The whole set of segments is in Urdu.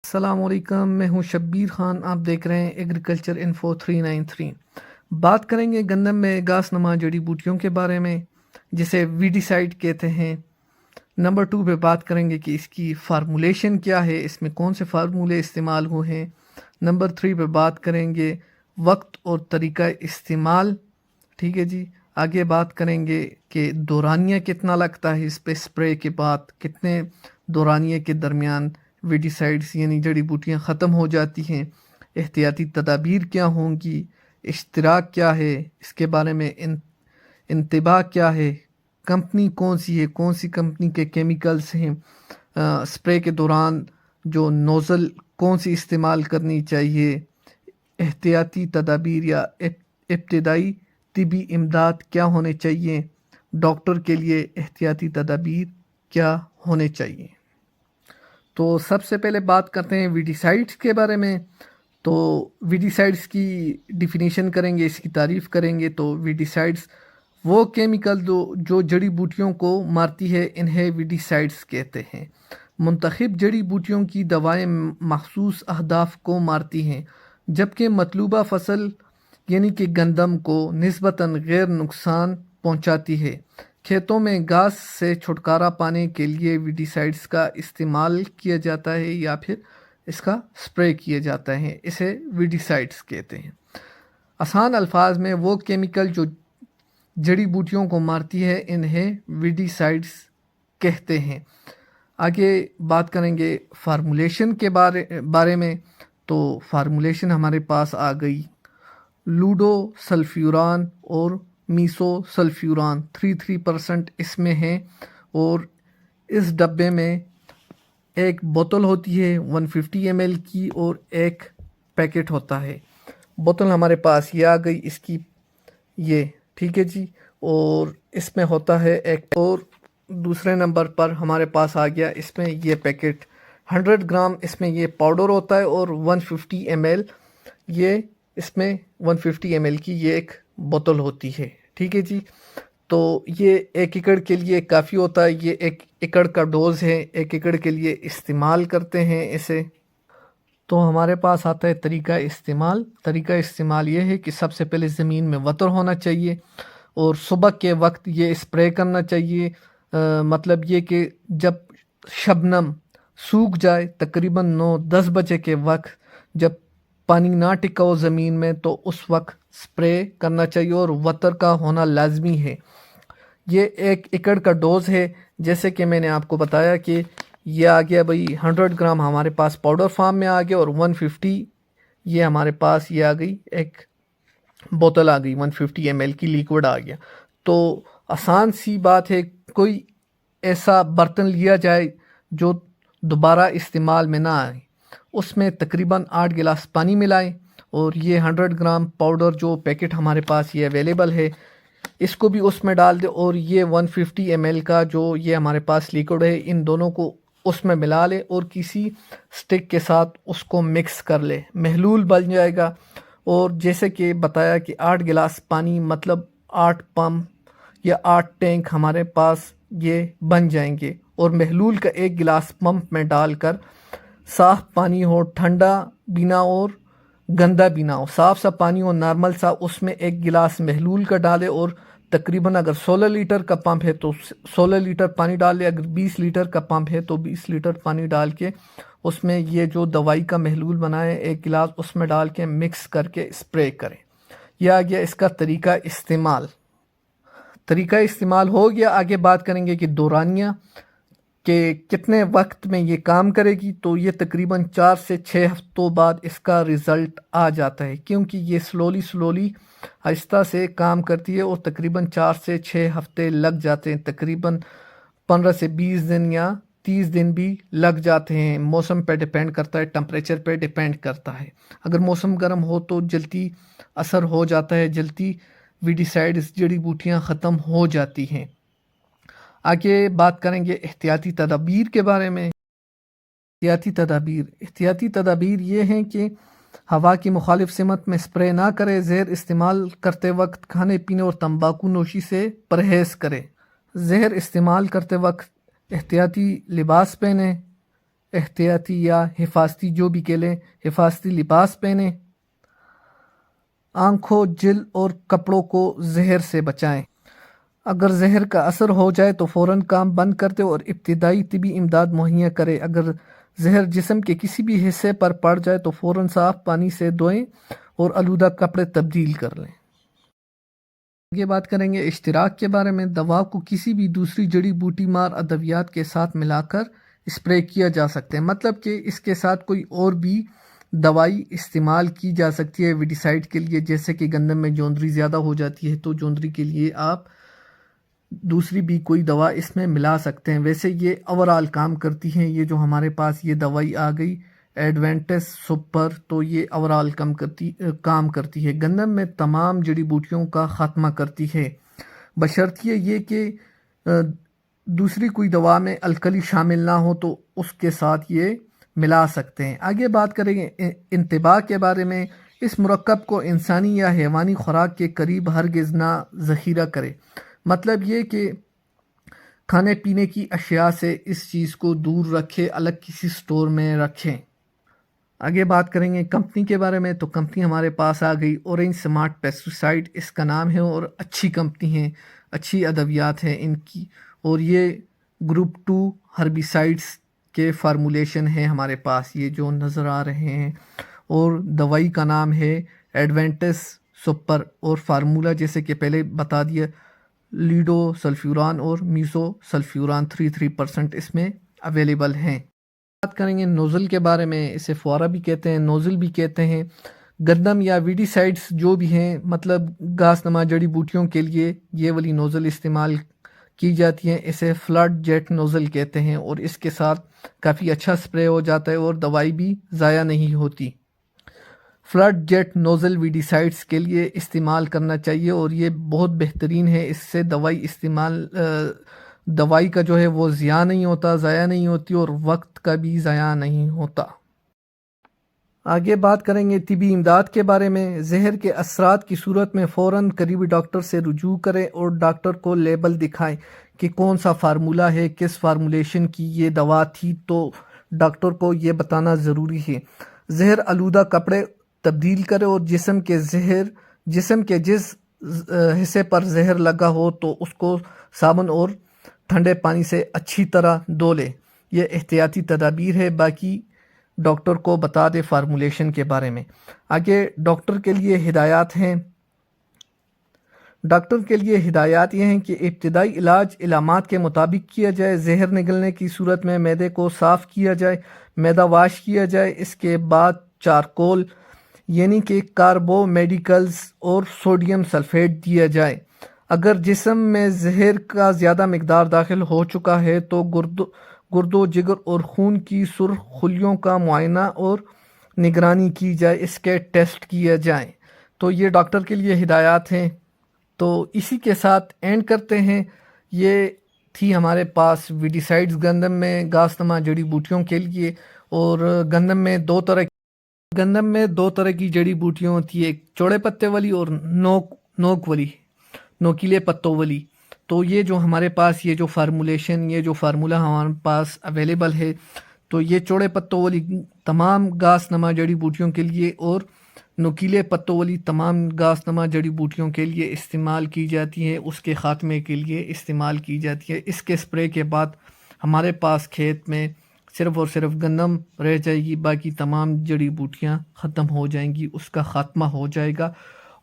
السلام علیکم، میں ہوں شبیر خان، آپ دیکھ رہے ہیں ایگریکلچر انفو 393۔ بات کریں گے گندم میں گھاس نما جڑی بوٹیوں کے بارے میں، جسے ویڈیسائڈ کہتے ہیں۔ نمبر 2 پہ بات کریں گے کہ اس کی فارمولیشن کیا ہے، اس میں کون سے فارمولے استعمال ہوئے ہیں۔ نمبر 3 پہ بات کریں گے وقت اور طریقہ استعمال، ٹھیک ہے جی۔ آگے بات کریں گے کہ دورانیہ کتنا لگتا ہے اس پہ، اسپرے کے بعد کتنے دورانیہ کے درمیان ویڈیسائڈز یعنی جڑی بوٹیاں ختم ہو جاتی ہیں، احتیاطی تدابیر کیا ہوں گی، اشتراک کیا ہے، اس کے بارے میں انتباہ کیا ہے، کمپنی کون سی ہے، کون سی کمپنی کے کیمیکلز ہیں، اسپرے کے دوران جو نوزل کون سی استعمال کرنی چاہیے، احتیاطی تدابیر یا ابتدائی طبی امداد کیا ہونے چاہیے، ڈاکٹر کے لیے احتیاطی تدابیر کیا ہونے چاہیے۔ تو سب سے پہلے بات کرتے ہیں ویڈیسائڈس کے بارے میں۔ تو ویڈیسائڈس کی ڈیفینیشن کریں گے، اس کی تعریف کریں گے۔ تو ویڈیسائڈس وہ کیمیکل جو جڑی بوٹیوں کو مارتی ہے، انہیں ویڈیسائڈس کہتے ہیں۔ منتخب جڑی بوٹیوں کی دوائیں مخصوص اہداف کو مارتی ہیں، جبکہ مطلوبہ فصل یعنی کہ گندم کو نسبتاً غیر نقصان پہنچاتی ہے۔ کھیتوں میں گھاس سے چھٹکارا پانے کے لیے ویڈیسائڈس کا استعمال کیا جاتا ہے یا پھر اس کا اسپرے کیا جاتا ہے، اسے ویڈیسائڈس کہتے ہیں۔ آسان الفاظ میں وہ کیمیکل جو جڑی بوٹیوں کو مارتی ہے، انہیں ویڈیسائڈس کہتے ہیں۔ آگے بات کریں گے فارمولیشن کے بارے میں۔ تو فارمولیشن ہمارے پاس آ گئی، لوڈو سلفیوران اور میسو سلفیوران 3% اس میں ہیں، اور اس ڈبے میں ایک بوتل ہوتی ہے 150 ml کی اور ایک پیکٹ ہوتا ہے۔ بوتل ہمارے پاس یہ آ گئی، اس کی یہ ٹھیک ہے جی، اور اس میں ہوتا ہے ایک، اور دوسرے نمبر پر ہمارے پاس آ گیا اس میں یہ پیکٹ 100 گرام، اس میں یہ پاؤڈر ہوتا ہے، اور 150 ml یہ اس میں 150 ml کی یہ ایک بوتل ہوتی ہے، ٹھیک ہے جی۔ تو یہ 1 ایکڑ کے لیے کافی ہوتا ہے، یہ 1 ایکڑ کا ڈوز ہے، 1 ایکڑ کے لیے استعمال کرتے ہیں اسے۔ تو ہمارے پاس آتا ہے طریقہ استعمال۔ طریقہ استعمال یہ ہے کہ سب سے پہلے زمین میں وتر ہونا چاہیے، اور صبح کے وقت یہ اسپرے کرنا چاہیے۔ مطلب یہ کہ جب شبنم سوکھ جائے، تقریباً 9-10 بجے کے وقت، جب پانی نہ ٹکا ہو زمین میں، تو اس وقت اسپرے کرنا چاہیے، اور وتر کا ہونا لازمی ہے۔ یہ 1 ایکڑ کا ڈوز ہے، جیسے کہ میں نے آپ کو بتایا کہ یہ آ گیا بھائی 100 گرام ہمارے پاس پاؤڈر فارم میں آ گیا، اور 150 یہ ہمارے پاس یہ آ گئی، ایک بوتل آ گئی 150 ml کی لیکوڈ آ گیا۔ تو آسان سی بات ہے، کوئی ایسا برتن لیا جائے جو دوبارہ استعمال میں نہ آئے، اس میں تقریباً 8 گلاس پانی ملائیں، اور یہ 100 گرام پاؤڈر جو پیکٹ ہمارے پاس یہ اویلیبل ہے، اس کو بھی اس میں ڈال دے، اور یہ 150 ml کا جو یہ ہمارے پاس لیکوڈ ہے، ان دونوں کو اس میں ملا لے، اور کسی سٹک کے ساتھ اس کو مکس کر لے، محلول بن جائے گا۔ اور جیسے کہ بتایا کہ 8 گلاس پانی مطلب 8 پمپ یا 8 ٹینک ہمارے پاس یہ بن جائیں گے، اور محلول کا 1 گلاس پمپ میں ڈال کر، صاف پانی ہو، ٹھنڈا بھی نہ اور گندا بھی نہ ہو، صاف سا پانی ہو نارمل سا، اس میں 1 گلاس محلول کا ڈالے، اور تقریباً اگر 16 لیٹر کا پمپ ہے تو 16 لیٹر پانی ڈال لے، اگر 20 لیٹر کا پمپ ہے تو 20 لیٹر پانی ڈال کے اس میں یہ جو دوائی کا محلول بنائے 1 گلاس اس میں ڈال کے مکس کر کے اسپرے کریں۔ یہ آ گیا اس کا طریقہ استعمال۔ طریقہ استعمال ہو گیا، آگے بات کریں گے کہ دورانیہ کہ کتنے وقت میں یہ کام کرے گی۔ تو یہ تقریباً 4 سے 6 ہفتوں بعد اس کا رزلٹ آ جاتا ہے، کیونکہ یہ سلولی آہستہ سے کام کرتی ہے، اور تقریباً 4 سے 6 ہفتے لگ جاتے ہیں، تقریباً 15 سے 20 دن یا 30 دن بھی لگ جاتے ہیں۔ موسم پہ ڈیپینڈ کرتا ہے، ٹمپریچر پہ ڈیپینڈ کرتا ہے۔ اگر موسم گرم ہو تو جلدی اثر ہو جاتا ہے، جلدی ویڈیسائڈز جڑی بوٹیاں ختم ہو جاتی ہیں۔ آگے بات کریں گے احتیاطی تدابیر کے بارے میں۔ احتیاطی تدابیر یہ ہیں کہ ہوا کی مخالف سمت میں اسپرے نہ کرے، زہر استعمال کرتے وقت کھانے پینے اور تمباکو نوشی سے پرہیز کرے، زہر استعمال کرتے وقت احتیاطی لباس پہنیں، احتیاطی یا حفاظتی جو بھی کہہ لیں حفاظتی لباس پہنیں، آنکھوں، جلد اور کپڑوں کو زہر سے بچائیں۔ اگر زہر کا اثر ہو جائے تو فوراً کام بند کر دیں اور ابتدائی طبی امداد مہیا کریں۔ اگر زہر جسم کے کسی بھی حصے پر پڑ جائے تو فوراً صاف پانی سے دھوئیں اور آلودہ کپڑے تبدیل کر لیں۔ آگے بات کریں گے اشتراک کے بارے میں۔ دوا کو کسی بھی دوسری جڑی بوٹی مار ادویات کے ساتھ ملا کر اسپرے کیا جا سکتا ہے، مطلب کہ اس کے ساتھ کوئی اور بھی دوائی استعمال کی جا سکتی ہے ویڈیسائڈ کے لیے، جیسے کہ گندم میں جوندری زیادہ ہو جاتی ہے تو جوندری کے لیے آپ دوسری بھی کوئی دوا اس میں ملا سکتے ہیں۔ ویسے یہ اوورآل کام کرتی ہیں، یہ جو ہمارے پاس یہ دوائی آ گئی ایڈوینٹس سپر، تو یہ اوورآل کام کرتی ہے، گندم میں تمام جڑی بوٹیوں کا خاتمہ کرتی ہے، بشرطیہ یہ کہ دوسری کوئی دوا میں الکلی شامل نہ ہو تو اس کے ساتھ یہ ملا سکتے ہیں۔ آگے بات کریں گے انتباہ کے بارے میں۔ اس مرکب کو انسانی یا حیوانی خوراک کے قریب ہرگز نہ ذخیرہ کرے، مطلب یہ کہ کھانے پینے کی اشیاء سے اس چیز کو دور رکھے، الگ کسی سٹور میں رکھیں۔ آگے بات کریں گے کمپنی کے بارے میں، تو کمپنی ہمارے پاس آ گئی اورنج سمارٹ پیسٹیسائڈ اس کا نام ہے، اور اچھی کمپنی ہے، اچھی ادویات ہیں ان کی، اور یہ گروپ 2 ہربیسائڈس کے فارمولیشن ہیں ہمارے پاس، یہ جو نظر آ رہے ہیں، اور دوائی کا نام ہے ایڈوینٹس سپر، اور فارمولہ جیسے کہ پہلے بتا دیا لیڈو سلفیوران اور میزو سلفیوران 3% اس میں اویلیبل ہیں۔ بات کریں گے نوزل کے بارے میں، اسے فوارہ بھی کہتے ہیں، نوزل بھی کہتے ہیں۔ گندم یا ویڈیسائڈس جو بھی ہیں، مطلب گھاس نما جڑی بوٹیوں کے لیے یہ والی نوزل استعمال کی جاتی ہیں، اسے فلڈ جیٹ نوزل کہتے ہیں، اور اس کے ساتھ کافی اچھا سپرے ہو جاتا ہے اور دوائی بھی ضائع نہیں ہوتی۔ فلڈ جیٹ نوزل ویڈیسائڈس کے لیے استعمال کرنا چاہیے، اور یہ بہت بہترین ہے، اس سے دوائی کا جو ہے وہ ضیاع نہیں ہوتا، ضائع نہیں ہوتی، اور وقت کا بھی ضائع نہیں ہوتا۔ آگے بات کریں گے طبی امداد کے بارے میں۔ زہر کے اثرات کی صورت میں فوراً قریبی ڈاکٹر سے رجوع کریں اور ڈاکٹر کو لیبل دکھائیں کہ کون سا فارمولہ ہے، کس فارمولیشن کی یہ دوا تھی، تو ڈاکٹر کو یہ بتانا ضروری ہے۔ زہر آلودہ کپڑے تبدیل کرے، اور جسم کے جس حصے پر زہر لگا ہو تو اس کو صابن اور ٹھنڈے پانی سے اچھی طرح دھو لے۔ یہ احتیاطی تدابیر ہے، باقی ڈاکٹر کو بتا دے فارمولیشن کے بارے میں۔ آگے ڈاکٹر کے لیے ہدایات ہیں۔ ڈاکٹر کے لیے ہدایات یہ ہیں کہ ابتدائی علاج علامات کے مطابق کیا جائے۔ زہر نگلنے کی صورت میں معدے کو صاف کیا جائے، معدہ واش کیا جائے، اس کے بعد چارکول یعنی کہ کاربو میڈیکلز اور سوڈیم سلفیٹ دیا جائے۔ اگر جسم میں زہر کا زیادہ مقدار داخل ہو چکا ہے تو گردوں، جگر اور خون کی سرخ خلیوں کا معائنہ اور نگرانی کی جائے، اس کے ٹیسٹ کیے جائیں۔ تو یہ ڈاکٹر کے لیے ہدایات ہیں۔ تو اسی کے ساتھ اینڈ کرتے ہیں۔ یہ تھی ہمارے پاس ویڈیسائڈز گندم میں گھاس نما جڑی بوٹیوں کے لیے، اور گندم میں دو طرح کی جڑی بوٹیاں ہوتی ہے، ایک چوڑے پتے والی اور نوک والی، نوکیلے پتوں والی۔ تو یہ جو ہمارے پاس یہ جو فارمولہ ہمارے پاس اویلیبل ہے، تو یہ چوڑے پتوں والی تمام گھاس نما جڑی بوٹیوں کے لیے اور نوکیلے پتوں والی تمام گھاس نما جڑی بوٹیوں کے لیے استعمال کی جاتی ہے، اس کے خاتمے کے لیے استعمال کی جاتی ہے۔ اس کے سپرے کے بعد ہمارے پاس کھیت میں صرف اور صرف گندم رہ جائے گی، باقی تمام جڑی بوٹیاں ختم ہو جائیں گی، اس کا خاتمہ ہو جائے گا،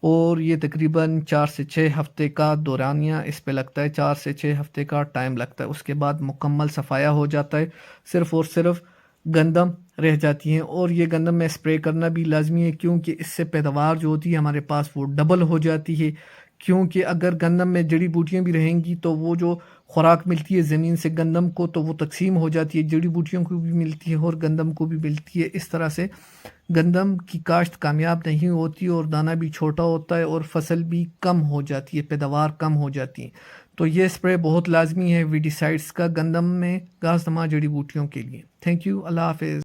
اور یہ تقریباً 4 سے 6 ہفتے کا دورانیہ اس پہ لگتا ہے، 4 سے 6 ہفتے کا ٹائم لگتا ہے، اس کے بعد مکمل صفایا ہو جاتا ہے، صرف اور صرف گندم رہ جاتی ہیں۔ اور یہ گندم میں اسپرے کرنا بھی لازمی ہے، کیونکہ اس سے پیداوار جو ہوتی ہے ہمارے پاس وہ ڈبل ہو جاتی ہے، کیونکہ اگر گندم میں جڑی بوٹیاں بھی رہیں گی تو وہ جو خوراک ملتی ہے زمین سے گندم کو تو وہ تقسیم ہو جاتی ہے، جڑی بوٹیوں کو بھی ملتی ہے اور گندم کو بھی ملتی ہے، اس طرح سے گندم کی کاشت کامیاب نہیں ہوتی اور دانہ بھی چھوٹا ہوتا ہے اور فصل بھی کم ہو جاتی ہے، پیداوار کم ہو جاتی ہے۔ تو یہ اسپرے بہت لازمی ہے ویڈیسائڈس کا گندم میں گھاس نما جڑی بوٹیوں کے لیے۔ تھینک یو، اللہ حافظ۔